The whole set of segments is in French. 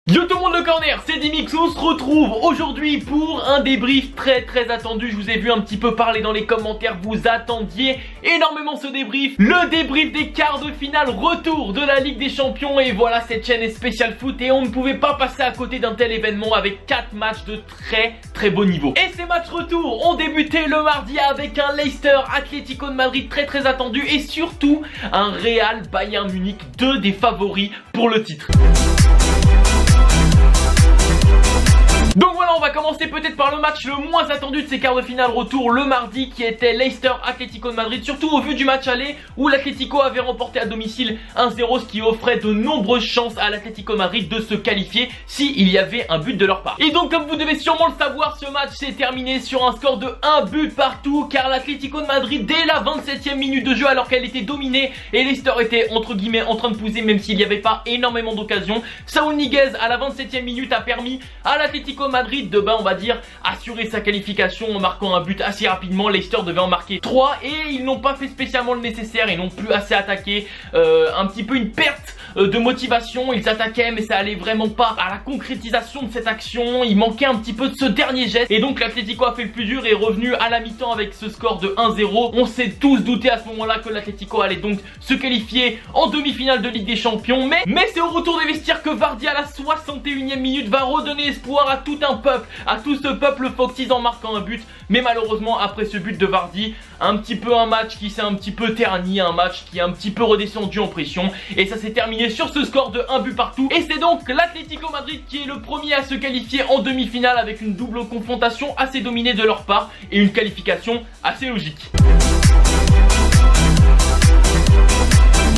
Yo tout le monde, le corner, c'est Dimix, on se retrouve aujourd'hui pour un débrief très attendu. Je vous ai vu un petit peu parler dans les commentaires, vous attendiez énormément ce débrief. Le débrief des quarts de finale, retour de la Ligue des Champions. Et voilà, cette chaîne est spéciale foot et on ne pouvait pas passer à côté d'un tel événement avec 4 matchs de très beau niveau. Et ces matchs retour ont débuté le mardi avec un Leicester Atlético de Madrid très attendu et surtout un Real Bayern Munich, deux des favoris pour le titre. Donc voilà, on va commencer peut-être par le match le moins attendu de ces quarts de finale retour le mardi qui était Leicester Atlético de Madrid, surtout au vu du match aller où l'Atlético avait remporté à domicile 1-0, ce qui offrait de nombreuses chances à l'Atlético de Madrid de se qualifier s'il y avait un but de leur part. Et donc comme vous devez sûrement le savoir, ce match s'est terminé sur un score de 1 but partout car l'Atlético de Madrid dès la 27e minute de jeu, alors qu'elle était dominée et Leicester était entre guillemets en train de pousser même s'il n'y avait pas énormément d'occasions, Saúl Ñíguez à la 27e minute a permis à l'Atlético Madrid de on va dire assurer sa qualification en marquant un but assez rapidement. Leicester devait en marquer 3 et ils n'ont pas fait spécialement le nécessaire, ils n'ont plus assez attaqué, un petit peu une perte de motivation. Ils attaquaient mais ça allait vraiment pas à la concrétisation de cette action, il manquait un petit peu de ce dernier geste et donc l'Atlético a fait le plus dur et est revenu à la mi-temps avec ce score de 1-0. On s'est tous douté à ce moment-là que l'Atlético allait donc se qualifier en demi-finale de Ligue des Champions, mais c'est au retour des vestiaires que Vardy à la 61e minute va redonner espoir à tout un peuple, à tout ce peuple foxys en marquant un but. Mais malheureusement après ce but de Vardy, un match qui s'est un petit peu terni, un match qui est un petit peu redescendu en pression et ça s'est terminé sur ce score de 1 but partout. Et c'est donc l'Atlético Madrid qui est le premier à se qualifier en demi-finale avec une double confrontation assez dominée de leur part et une qualification assez logique.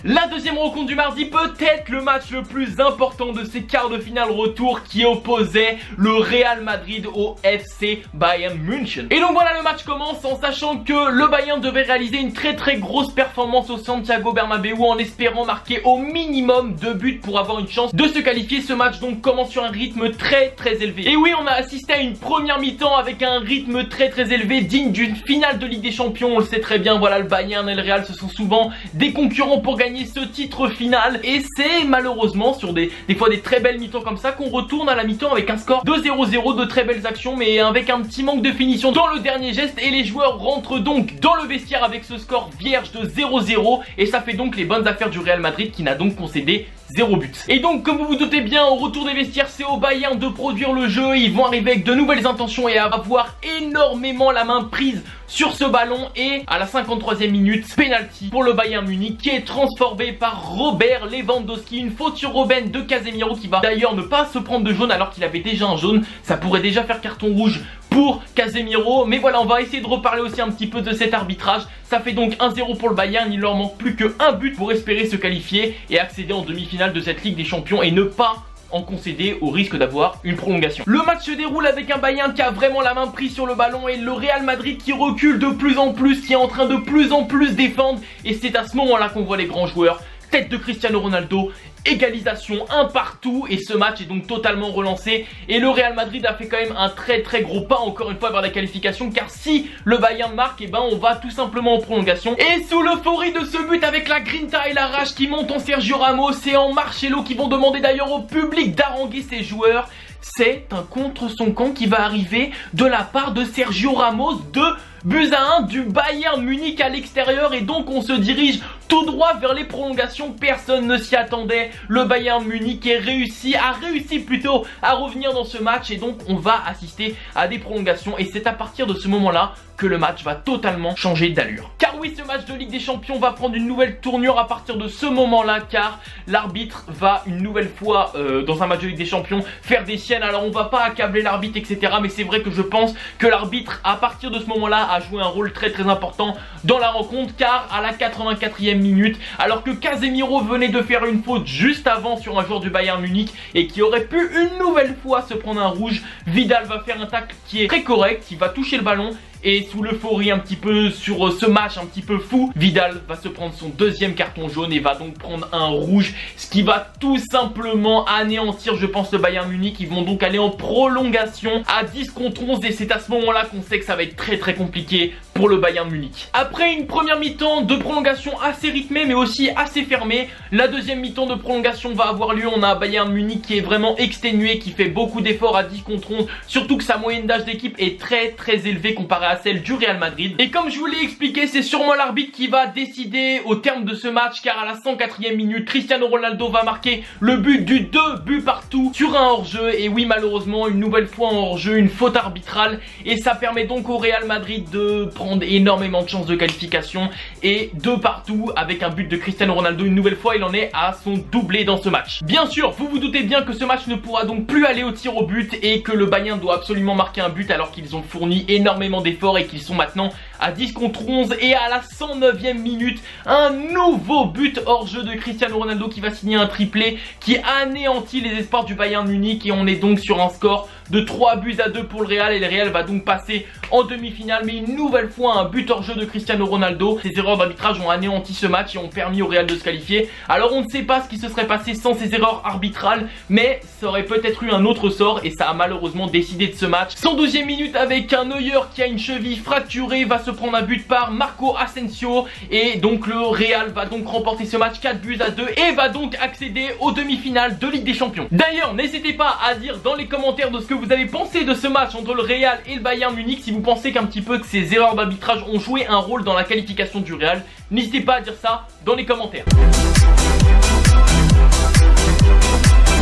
La deuxième rencontre du mardi, peut-être le match le plus important de ces quarts de finale retour qui opposait le Real Madrid au FC Bayern München. Et donc voilà, le match commence en sachant que le Bayern devait réaliser une très grosse performance au Santiago Bernabéu en espérant marquer au minimum 2 buts pour avoir une chance de se qualifier. Ce match donc commence sur un rythme très élevé. Et oui, on a assisté à une première mi-temps avec un rythme très élevé digne d'une finale de Ligue des Champions. On le sait très bien, voilà, le Bayern et le Real ce sont souvent des concurrents pour gagner ce titre final et c'est malheureusement sur des fois des très belles mi-temps comme ça qu'on retourne à la mi-temps avec un score de 0-0, de très belles actions mais avec un petit manque de finition dans le dernier geste et les joueurs rentrent donc dans le vestiaire avec ce score vierge de 0-0 et ça fait donc les bonnes affaires du Real Madrid qui n'a donc concédé 0 but. Et donc comme vous vous doutez bien, au retour des vestiaires c'est au Bayern de produire le jeu, ils vont arriver avec de nouvelles intentions et avoir énormément la main prise sur ce ballon et à la 53e minute, penalty pour le Bayern Munich qui est transformé par Robert Lewandowski, une faute sur Robben de Casemiro qui va d'ailleurs ne pas se prendre de jaune alors qu'il avait déjà un jaune, ça pourrait déjà faire carton rouge pour Casemiro, mais voilà, on va essayer de reparler aussi un petit peu de cet arbitrage. Ça fait donc 1-0 pour le Bayern, il leur manque plus qu'un but pour espérer se qualifier et accéder en demi-finale de cette Ligue des Champions et ne pas en concéder au risque d'avoir une prolongation. Le match se déroule avec un Bayern qui a vraiment la main prise sur le ballon et le Real Madrid qui recule de plus en plus, qui est en train de plus en plus défendre et c'est à ce moment-là qu'on voit les grands joueurs, tête de Cristiano Ronaldo, égalisation, un partout et ce match est donc totalement relancé et le Real Madrid a fait quand même un très gros pas encore une fois vers la qualification car si le Bayern marque, et ben on va tout simplement en prolongation et sous l'euphorie de ce but avec la grinta et la rage qui montent en Sergio Ramos et en Marcelo qui vont demander d'ailleurs au public d'haranguer ses joueurs, c'est un contre son camp qui va arriver de la part de Sergio Ramos, 2-1 du Bayern Munich à l'extérieur et donc on se dirige tout droit vers les prolongations. Personne ne s'y attendait. Le Bayern Munich a réussi plutôt à revenir dans ce match et donc on va assister à des prolongations et c'est à partir de ce moment-là que le match va totalement changer d'allure. Car oui, ce match de Ligue des Champions va prendre une nouvelle tournure à partir de ce moment-là car l'arbitre va une nouvelle fois dans un match de Ligue des Champions faire des siennes. Alors on va pas accabler l'arbitre etc, mais c'est vrai que je pense que l'arbitre à partir de ce moment-là a joué un rôle très important dans la rencontre car à la 84e minute, alors que Casemiro venait de faire une faute juste avant sur un joueur du Bayern Munich et qui aurait pu une nouvelle fois se prendre un rouge, Vidal va faire un tacle qui est très correct, il va toucher le ballon et sous l'euphorie un petit peu sur ce match un petit peu fou, Vidal va se prendre son deuxième carton jaune et va donc prendre un rouge, ce qui va tout simplement anéantir, je pense, le Bayern Munich. Ils vont donc aller en prolongation à 10 contre 11 et c'est à ce moment là qu'on sait que ça va être très compliqué pour le Bayern Munich. Après une première mi-temps de prolongation assez rythmée mais aussi assez fermée, la deuxième mi-temps de prolongation va avoir lieu. On a un Bayern Munich qui est vraiment exténué, qui fait beaucoup d'efforts à 10 contre 11, surtout que sa moyenne d'âge d'équipe est très élevée comparée à celle du Real Madrid. Et comme je vous l'ai expliqué, c'est sûrement l'arbitre qui va décider au terme de ce match, car à la 104e minute, Cristiano Ronaldo va marquer le but du 2 buts partout sur un hors-jeu. Et oui, malheureusement, une nouvelle fois en hors-jeu, une faute arbitrale, et ça permet donc au Real Madrid de prendre énormément de chances de qualification, et 2 partout avec un but de Cristiano Ronaldo. Une nouvelle fois, il en est à son doublé dans ce match. Bien sûr, vous vous doutez bien que ce match ne pourra donc plus aller au tir au but et que le Bayern doit absolument marquer un but alors qu'ils ont fourni énormément d'efforts et qu'ils sont maintenant à 10 contre 11. Et à la 109e minute, un nouveau but hors jeu de Cristiano Ronaldo qui va signer un triplé qui anéantit les espoirs du Bayern Munich, et on est donc sur un score de 3 buts à 2 pour le Real, et le Real va donc passer en demi-finale. Mais une nouvelle fois, un but hors jeu de Cristiano Ronaldo. Ces erreurs d'arbitrage ont anéanti ce match et ont permis au Real de se qualifier. Alors on ne sait pas ce qui se serait passé sans ces erreurs arbitrales, mais ça aurait peut-être eu un autre sort, et ça a malheureusement décidé de ce match. 112e minute, avec un Neuer qui a une cheville fracturée, va se prendre un but par Marco Asensio, et donc le Real va donc remporter ce match 4 buts à 2 et va donc accéder aux demi-finales de Ligue des Champions. D'ailleurs, n'hésitez pas à dire dans les commentaires de ce que vous avez pensé de ce match entre le Real et le Bayern Munich, si vous pensez qu'un petit peu que ces erreurs d'arbitrage ont joué un rôle dans la qualification du Real. N'hésitez pas à dire ça dans les commentaires.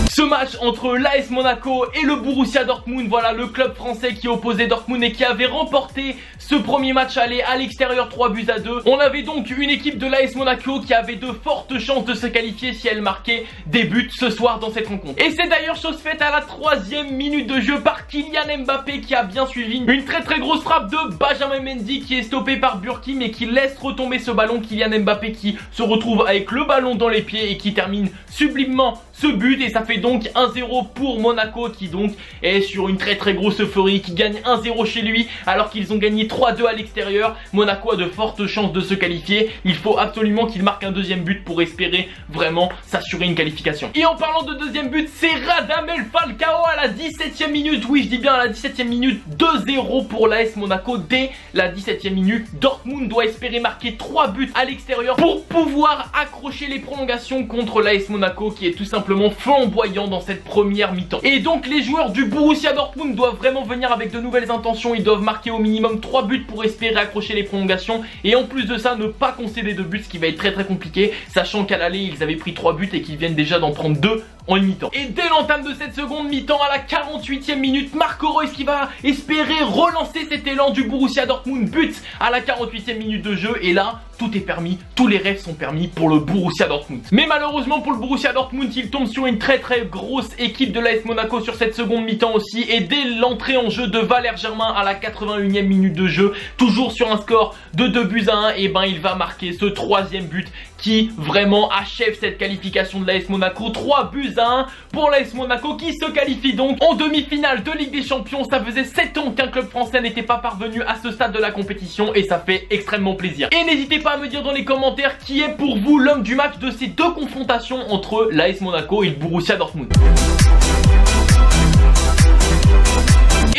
Ce match entre l'AS Monaco et le Borussia Dortmund, voilà le club français qui opposait Dortmund et qui avait remporté ce premier match aller à l'extérieur 3 buts à 2. On avait donc une équipe de l'AS Monaco qui avait de fortes chances de se qualifier si elle marquait des buts ce soir dans cette rencontre. Et c'est d'ailleurs chose faite à la 3e minute de jeu par Kylian Mbappé, qui a bien suivi une très grosse frappe de Benjamin Mendy qui est stoppée par Burki mais qui laisse retomber ce ballon. Kylian Mbappé qui se retrouve avec le ballon dans les pieds et qui termine sublimement ce but, et ça fait donc 1-0 pour Monaco, qui donc est sur une très grosse euphorie, qui gagne 1-0 chez lui alors qu'ils ont gagné 3-2 à l'extérieur. Monaco a de fortes chances de se qualifier. Il faut absolument qu'il marque un deuxième but pour espérer vraiment s'assurer une qualification. Et en parlant de deuxième but, c'est Radamel Falcao à la 17e minute. Oui, je dis bien à la 17e minute. 2-0 pour l'AS Monaco dès la 17e minute. Dortmund doit espérer marquer 3 buts à l'extérieur pour pouvoir accrocher les prolongations contre l'AS Monaco, qui est tout simplement flamboyant dans cette première mi-temps. Et donc les joueurs du Borussia Dortmund doivent vraiment venir avec de nouvelles intentions. Ils doivent marquer au minimum 3 buts pour espérer accrocher les prolongations, et en plus de ça ne pas concéder de buts, ce qui va être très compliqué, sachant qu'à l'aller ils avaient pris 3 buts et qu'ils viennent déjà d'en prendre 2 en une mi-temps. Et dès l'entame de cette seconde mi-temps, à la 48e minute, Marco Reus qui va espérer relancer cet élan du Borussia Dortmund, but à la 48e minute de jeu, et là tout est permis, tous les rêves sont permis pour le Borussia Dortmund. Mais malheureusement pour le Borussia Dortmund, il tombe sur une très grosse équipe de l'AS Monaco sur cette seconde mi-temps aussi, et dès l'entrée en jeu de Valère Germain à la 81e minute de jeu, toujours sur un score de 2 buts à 1, et ben il va marquer ce 3e but qui vraiment achève cette qualification de l'AS Monaco. 3 buts à 1 pour l'AS Monaco qui se qualifie donc en demi-finale de Ligue des Champions. Ça faisait 7 ans qu'un club français n'était pas parvenu à ce stade de la compétition, et ça fait extrêmement plaisir. Et n'hésitez pas à me dire dans les commentaires qui est pour vous l'homme du match de ces deux confrontations entre l'AS Monaco et le Borussia Dortmund.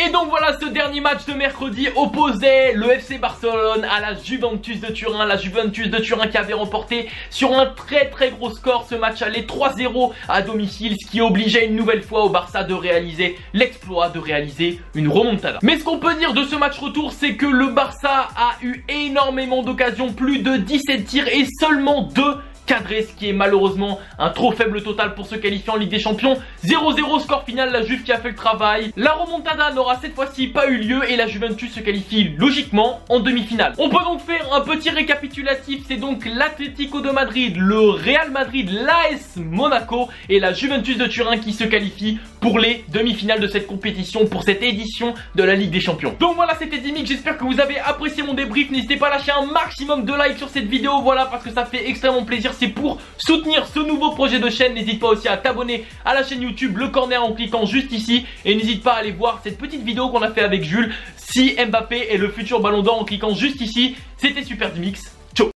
Et donc voilà, ce dernier match de mercredi opposait le FC Barcelone à la Juventus de Turin. La Juventus de Turin qui avait remporté sur un très gros score ce match aller 3-0 à domicile, ce qui obligeait une nouvelle fois au Barça de réaliser l'exploit, de réaliser une remontada. Mais ce qu'on peut dire de ce match retour, c'est que le Barça a eu énormément d'occasions, plus de 17 tirs et seulement 2 cadré, ce qui est malheureusement un trop faible total pour se qualifier en Ligue des Champions. 0-0 score final, la Juve qui a fait le travail. La remontada n'aura cette fois-ci pas eu lieu et la Juventus se qualifie logiquement en demi-finale. On peut donc faire un petit récapitulatif, c'est donc l'Atlético de Madrid, le Real Madrid, l'AS Monaco et la Juventus de Turin qui se qualifient pour les demi-finales de cette compétition, pour cette édition de la Ligue des Champions. Donc voilà, c'était Dimic, j'espère que vous avez apprécié mon débrief. N'hésitez pas à lâcher un maximum de likes sur cette vidéo, voilà, parce que ça fait extrêmement plaisir. c'est pour soutenir ce nouveau projet de chaîne. N'hésite pas aussi à t'abonner à la chaîne YouTube Le Corner en cliquant juste ici. Et n'hésite pas à aller voir cette petite vidéo qu'on a fait avec Jules, si Mbappé est le futur Ballon d'Or, en cliquant juste ici. C'était Super Dimix.